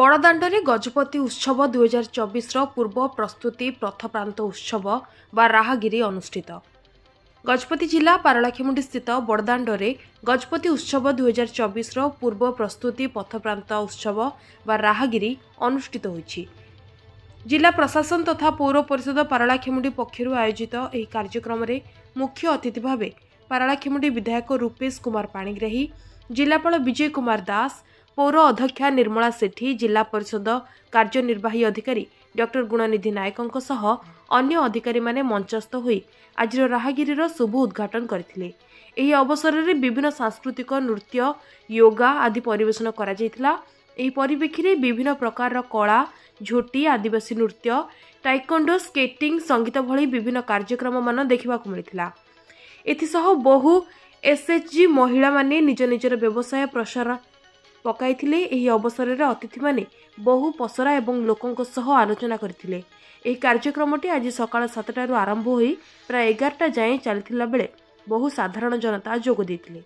बड़दाण्डे गजपति उत्सव 2024 पूर्व प्रस्तुति प्रथप्रांत उत्सव व राहगिरी अनुष्ठित। गजपति जिला पारलाखेमुंडी स्थित बड़दाण्डे गजपति उत्सव 2024 पूर्व प्रस्तुति पथप्रांत उत्सव व राहगिरी अनुष्ठित होईछि। जिला प्रशासन तथा पौर परिषद पारलाखेमुंडी पक्षर आयोजित यह कार्यक्रम में मुख्य अतिथि भाव पारलाखेमुंडी विधायक रूपेश कुमार पाणिग्राही, जिलापाल विजय कुमार दास, पौर अध्यक्षा निर्मला सेठी, जिला परिषद कार्यनिर्वाही अधिकारी डॉक्टर गुणनिधि नायकों सह अन्य अधिकारी माने मंचस्थ होई आज राहगिरीर शुभ उद्घाटन करथिले। एही अवसर में विभिन्न सांस्कृतिक नृत्य, योगा आदि परिवेशन करा जायथिला। एही परिप्रेक्षी रे विभिन्न प्रकार कला, झोटी, आदिवासी नृत्य, टाइकोंडो, स्केटिंग, संगीत भली विभिन्न कार्यक्रम मान देखिबाकु मिलिथिला। एथिसह बहु एसएचजी महिला माने निज निजर व्यवसाय प्रसार पकाइथिले। एही अवसर में अतिथि माने बहु पसरा एवं लोकों सह आलोचना करथिले। एही कार्यक्रमटी आज सकाळ 7टारू आरंभ होई प्राय 11टा जाए चलथिला बेले बहु साधारण जनता जोग देथिले।